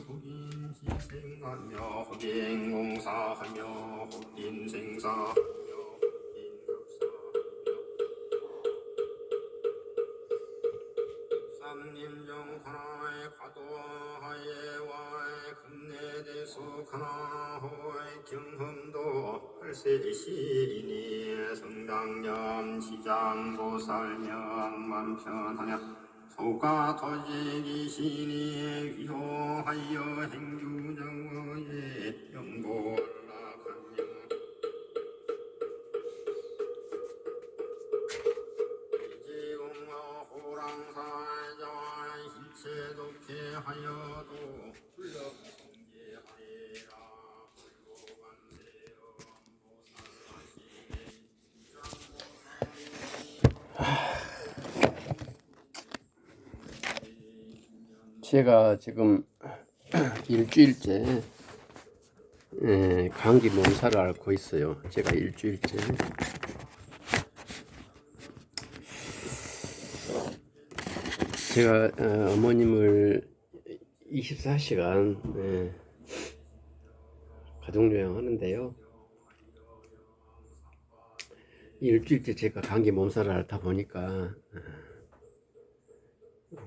혹인시생하며 혹인공사하며 혹인생사하며 혹인갑사하며 삼림정 하나의 과도하예와의 금내대수 하나호의 경험도 할세시이니 성당념 지장보살명 만편하며 소가 도지기신이 위호하여 행주정어의 영보락하며 이지공어 호랑사자와 일체 독해하여도 불력성계하리라 불로관세음 제가 지금 일주일째 감기 몸살을 앓고 있어요. 제가 일주일째 제가 어머님을 24시간 가족요양 하는데요. 일주일째 제가 감기 몸살을 앓다 보니까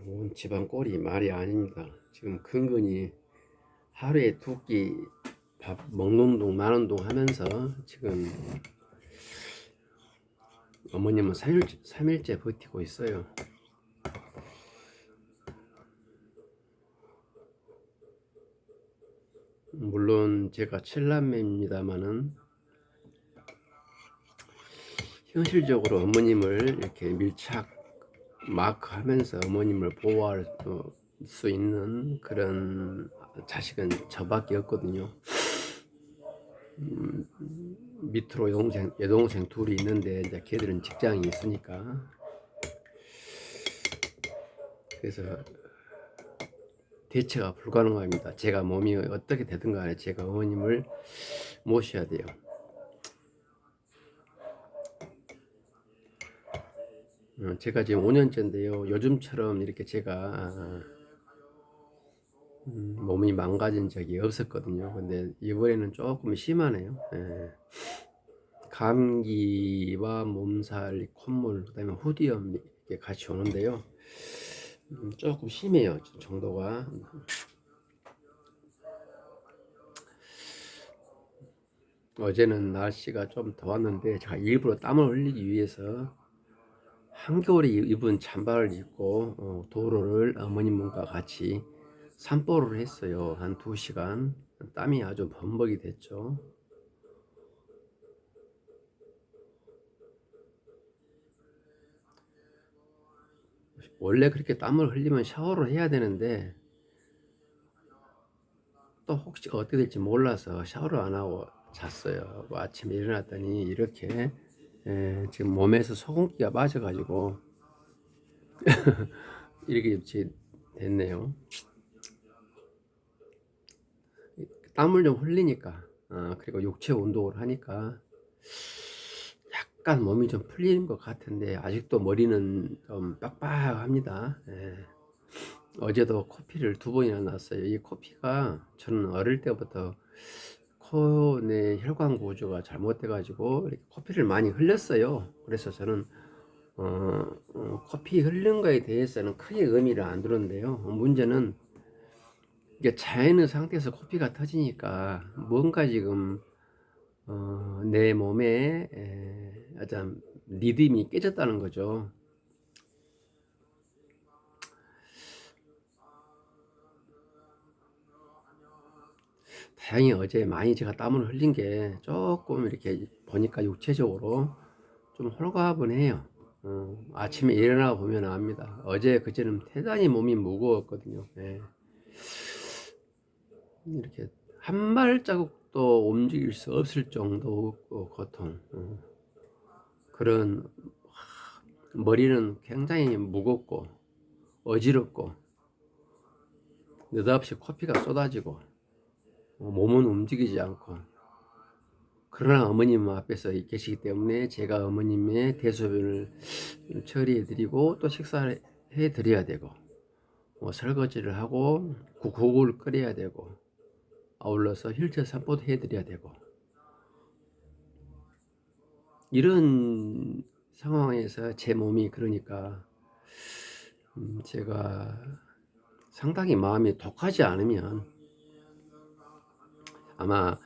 온 집안 꼴이 말이 아닙니다. 지금 근근히 하루에 2끼 밥 먹는 동 마는 동 하면서 지금 어머님은 3일째 버티고 있어요. 물론 제가 7남매입니다만은 현실적으로 어머님을 이렇게 밀착 마크하면서 어머님을 보호할 수 있는 그런 자식은 저밖에 없거든요. 밑으로 여동생 둘이 있는데 이제 걔들은 직장이 있으니까 그래서 대처가 불가능합니다. 제가 몸이 어떻게 되든 간에 제가 어머님을 모셔야 돼요. 제가 지금 5년째인데요. 요즘처럼 이렇게 제가 몸이 망가진 적이 없었거든요. 근데 이번에는 조금 심하네요. 감기와 몸살, 콧물, 그다음에 후디염 이렇게 같이 오는데요. 조금 심해요. 정도가. 어제는 날씨가 좀 더웠는데 제가 일부러 땀을 흘리기 위해서 한겨울에 입은 잠바를 입고 도로를 어머님과 같이 산보를 했어요. 한 2시간. 땀이 아주 범벅이 됐죠. 원래 그렇게 땀을 흘리면 샤워를 해야 되는데 또 혹시 어떻게 될지 몰라서 샤워를 안 하고 잤어요. 아침에 일어났더니 이렇게 지금 몸에서 소금기가 빠져가지고 이렇게 됐네요. 땀을 좀 흘리니까 그리고 육체 운동을 하니까 약간 몸이 좀 풀리는 것 같은데 아직도 머리는 좀 빡빡합니다. 어제도 코피를 2번이나 났어요. 이 코피가 저는 어릴 때부터 코 내 혈관 구조가 잘못돼 가지고 이렇게 코피를 많이 흘렸어요. 그래서 저는 코피 흘린 거에 대해서는 크게 의미를 안 두는데요. 문제는 이게 자연의 상태에서 코피가 터지니까 뭔가 지금 내 몸에 어떤 리듬이 깨졌다는 거죠. 다행히 어제 많이 제가 땀을 흘린 게 조금 이렇게 보니까 육체적으로 좀 홀가분해요. 아침에 일어나 보면 압니다. 어제 그제는 대단히 몸이 무거웠거든요. 이렇게 한 발자국도 움직일 수 없을 정도 고통. 그런 머리는 굉장히 무겁고 어지럽고 느닷없이 코피가 쏟아지고 몸은 움직이지 않고 그러나 어머님 앞에서 계시기 때문에 제가 어머님의 대소변을 처리해 드리고 또 식사를 해 드려야 되고 설거지를 하고 국을 끓여야 되고 아울러서 휠체어 산보도 해드려야 되고 이런 상황에서 제 몸이 그러니까 제가 상당히 마음이 독하지 않으면 아마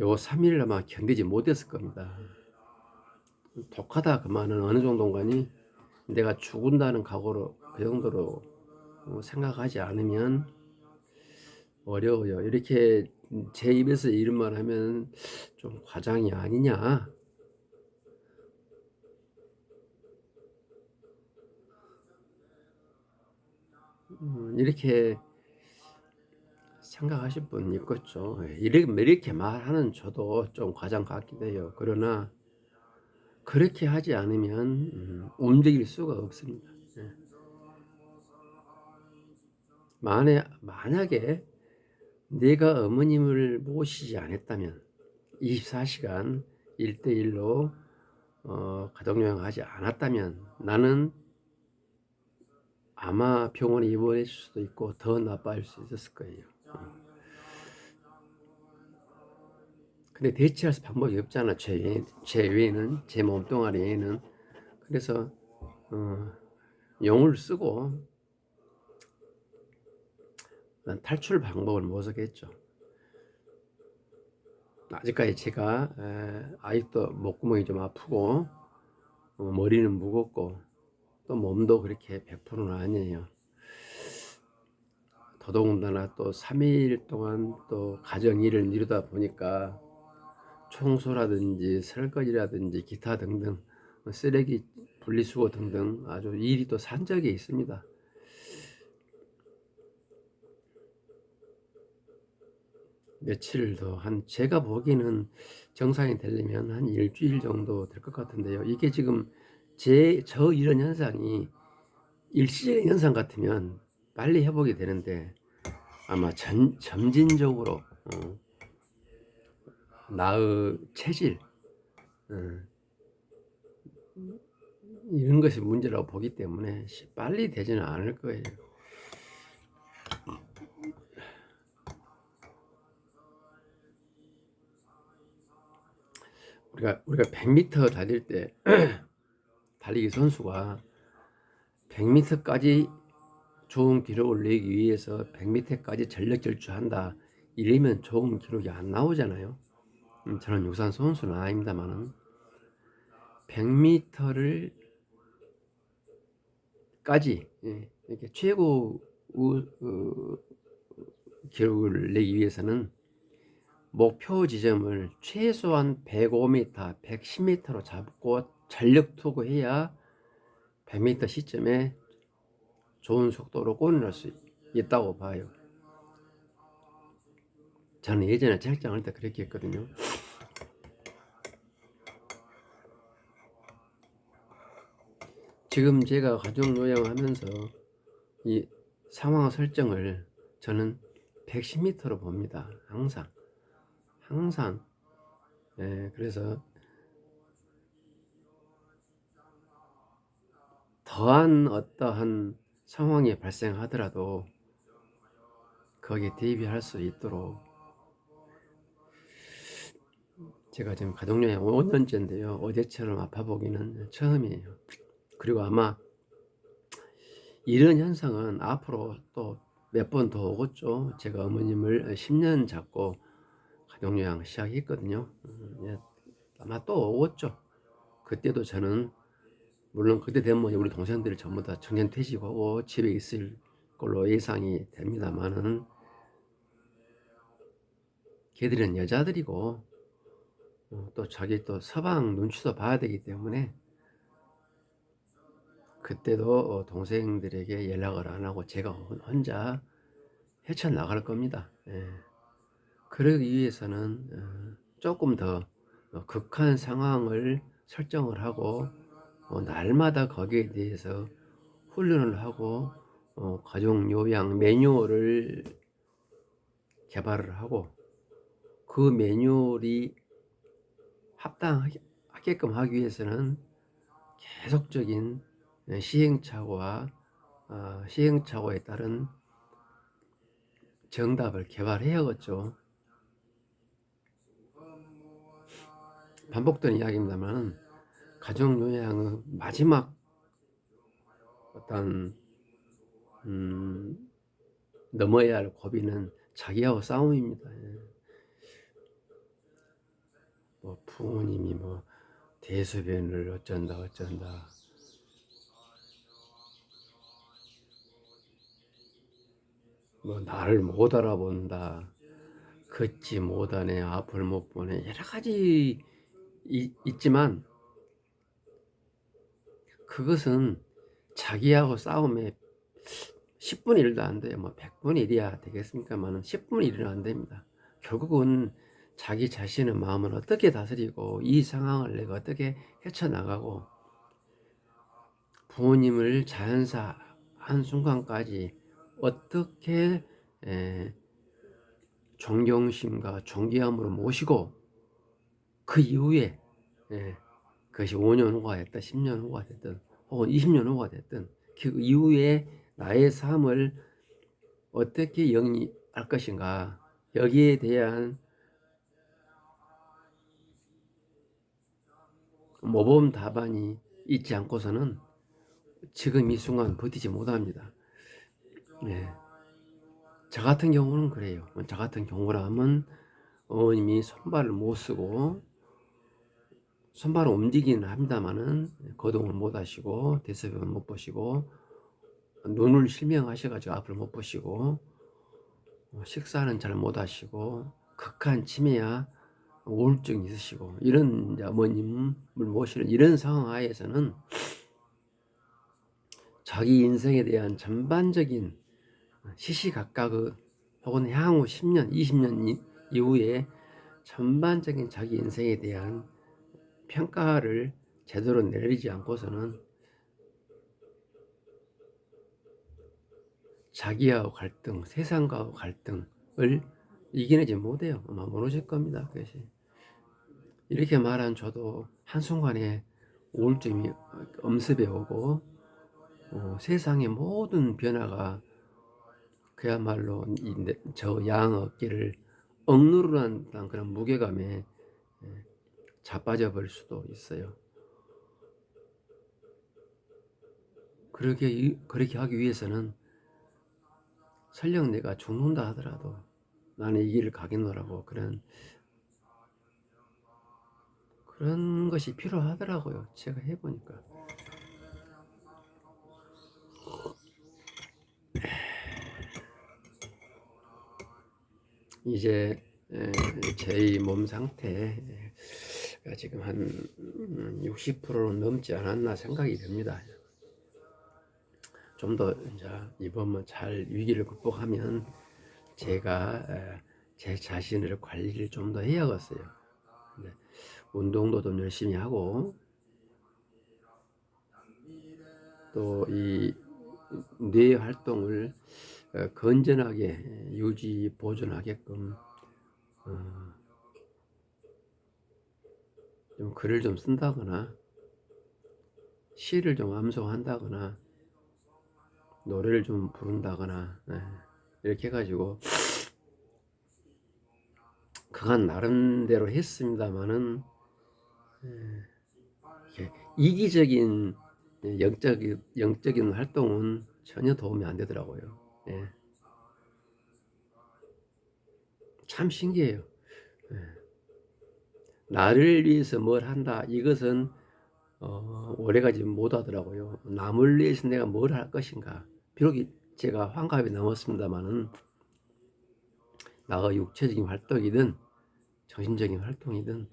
요 3일 아마 견디지 못했을 겁니다. 독하다 그 말은 어느 정도인가니 내가 죽은다는 각오로 그 정도로 생각하지 않으면 어려워요. 이렇게 제 입에서 이런 말 하면 좀 과장이 아니냐. 이렇게 생각하실 분 있겠죠. 이렇게 말하는 저도 좀 과장 같기도 해요. 그러나 그렇게 하지 않으면 움직일 수가 없습니다. 예. 만약에 내가 어머님을 모시지 않았다면 24시간 1대1로 가족여행을 하지 않았다면 나는 아마 병원에 입원했을 수도 있고 더 나빠질 수 있었을 거예요. 근데 대체할 방법이 없잖아. 제 외에는 제 몸뚱아리 외에는. 그래서 용을 쓰고 탈출 방법을 모색했죠. 아직까지 제가 아직도 목구멍이 좀 아프고 머리는 무겁고 또 몸도 그렇게 100%는 아니에요. 더더군다나 또 3일 동안 또 가정 일을 미루다 보니까 청소라든지 설거지라든지 기타 등등 쓰레기 분리수거 등등 아주 일이 또 산적에 있습니다. 며칠 더 제가 보기에는 정상이 되려면 한 일주일 정도 될 것 같은데요. 이게 지금 저 이런 현상이 일시적인 현상 같으면 빨리 회복이 되는데 아마 점진적으로 나의 체질 이런 것이 문제라고 보기 때문에 빨리 되지는 않을 거예요. 우리가 100m 달릴 때 달리기 선수가 100m까지 좋은 기록을 내기 위해서 100m까지 전력 질주한다 이러면 좋은 기록이 안 나오잖아요. 저는 유산 선수는 아닙니다만은 100m를 까지 이렇게 최고 기록을 내기 위해서는 목표 지점을 최소한 105m, 110m로 잡고 전력 투구해야 100m 시점에 좋은 속도로 골을 수 있다고 봐요. 저는 예전에 책장할 때 그렇게 했거든요. 지금 제가 가족 요양하면서 이 상황 설정을 저는 110m로 봅니다. 항상. 그래서 더한 어떠한 상황이 발생하더라도 거기에 대비할 수 있도록 제가 지금 가족여행 5년째인데요. 어제처럼 아파보기는 처음이에요. 그리고 아마 이런 현상은 앞으로 또 몇 번 더 오겠죠. 제가 어머님을 10년 잡고 가족요양 시작했거든요. 아마 또 오겠죠. 그때도 저는 물론 그때 되면 우리 동생들이 전부 다 정년퇴직하고 집에 있을 걸로 예상이 됩니다만은 걔들은 여자들이고 또 자기 또 서방 눈치도 봐야 되기 때문에 그때도 동생들에게 연락을 안 하고 제가 혼자 헤쳐나갈 겁니다. 그러기 위해서는 조금 더 극한 상황을 설정을 하고 날마다 거기에 대해서 훈련을 하고 가족 요양 매뉴얼을 개발을 하고 그 매뉴얼이 합당하게끔 하기 위해서는 계속적인 시행착오에 따른 정답을 개발해야겠죠. 반복되는 이야기입니다만 가족요양의 마지막 어떤 넘어야 할 고비는 자기하고 싸움입니다. 뭐 부모님이 뭐 대소변을 어쩐다 뭐 나를 못 알아본다, 걷지 못하네, 앞을 못 보네, 여러 가지 있지만 그것은 자기하고 싸움에 10분의 1도 안 돼요. 뭐 100분의 1이야 되겠습니까만은 10분의 1은 안 됩니다. 결국은 자기 자신의 마음을 어떻게 다스리고 이 상황을 내가 어떻게 헤쳐나가고 부모님을 자연사 한순간까지 어떻게 존경심과 존귀함으로 모시고 그 이후에 그것이 5년 후가 됐든 10년 후가 됐든 혹은 20년 후가 됐든 그 이후에 나의 삶을 어떻게 영위할 것인가, 여기에 대한 모범 답안이 있지 않고서는 지금 이 순간 버티지 못합니다. 저 같은 경우는 그래요. 저 같은 경우라면 어머님이 손발을 못 쓰고 손발을 움직이긴 합니다만은 거동을 못 하시고 대소변을 못 보시고 눈을 실명하셔가지고 앞을 못 보시고 식사는 잘 못 하시고 극한 치매야 우울증이 있으시고 이런 어머님을 모시는 이런 상황 하에서는 자기 인생에 대한 전반적인 시시각각 혹은 향후 10년, 20년 이후에 전반적인 자기 인생에 대한 평가를 제대로 내리지 않고서는 자기하고 갈등, 세상과 갈등을 이겨내지 못해요. 아마 무너질 겁니다. 그것이. 이렇게 말한 저도 한순간에 우울증이 엄습해 오고 세상의 모든 변화가 그야말로 저 양 어깨를 억누르는 그런 무게감에 자빠져 버릴 수도 있어요. 그렇게 하기 위해서는 설령 내가 죽는다 하더라도 나는 이 길을 가겠노라고 그런 것이 필요하더라고요. 제가 해보니까. 이제 제 몸 상태가 지금 한 60%는 넘지 않았나 생각이 됩니다. 좀 더 이제 이번만 잘 위기를 극복하면 제가 제 자신을 관리를 좀 더 해야겠어요. 운동도 좀 열심히 하고 또 이 뇌 활동을 건전하게 유지 보존하게끔 좀 글을 좀 쓴다거나 시를 좀 암송한다거나 노래를 좀 부른다거나 이렇게 해가지고 그간 나름대로 했습니다만은 이기적인 영적인 활동은 전혀 도움이 안 되더라고요. 참 신기해요. 나를 위해서 뭘 한다, 이것은 오래가지 못하더라고요. 남을 위해서 내가 뭘 할 것인가. 비록 제가 환갑이 넘었습니다만은 나의 육체적인 활동이든 정신적인 활동이든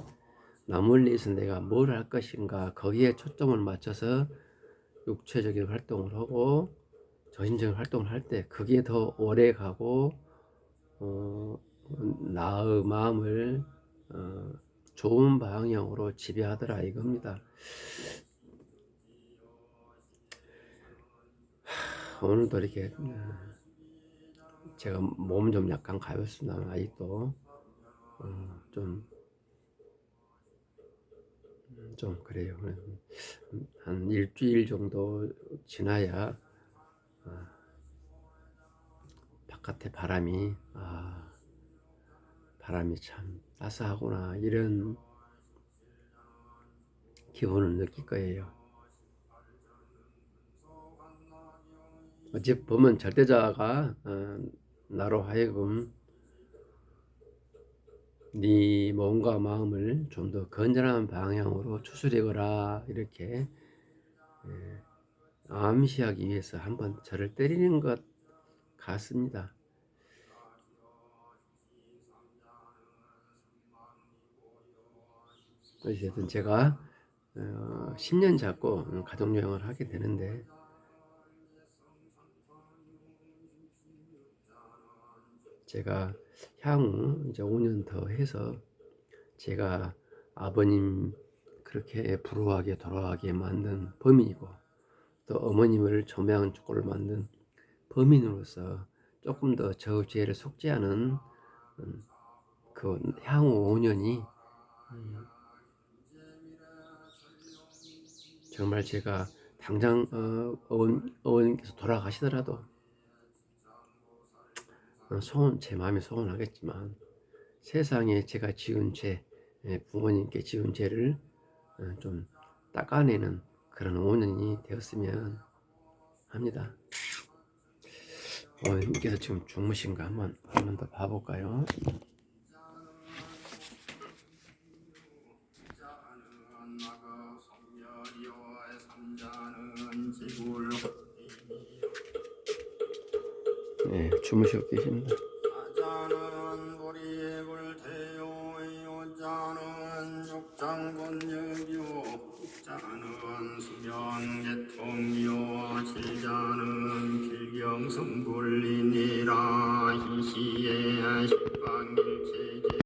남을 위해서 내가 뭘 할 것인가, 거기에 초점을 맞춰서 육체적인 활동을 하고 정신적인 활동을 할 때 그게 더 오래 가고 나의 마음을 좋은 방향으로 지배하더라 이겁니다. 오늘도 이렇게 제가 몸 좀 약간 가볍습니다. 아직도 좀 그래요. 한 일주일 정도 지나야 바깥에 바람이 바람이 참 따스하구나 이런 기분을 느낄 거예요. 어찌 보면 절대자가 나로 하여금 네 몸과 마음을 좀 더 건전한 방향으로 추스리거라 이렇게 암시하기 위해서 한번 저를 때리는 것 같습니다. 어쨌든 제가 10년 잡고 가족여행을 하게 되는데 제가 향후 이제 5년 더 해서 제가 아버님 그렇게 불우하게 돌아가게 만든 범인이고 또 어머님을 조명족골을 만든 범인으로서 조금 더 저 죄를 속죄하는 그 향후 5년이 정말 제가 당장 어머님께서 돌아가시더라도 제 마음이 소원하겠지만 세상에 제가 지은 죄, 부모님께 지은 죄를 좀 닦아내는 그런 5년이 되었으면 합니다. 어머님께서 지금 주무신가 한번 더 봐볼까요? 네, 주무시고 계십니다. 자는 수명계통이요 질자는 필경성불리니라 희시에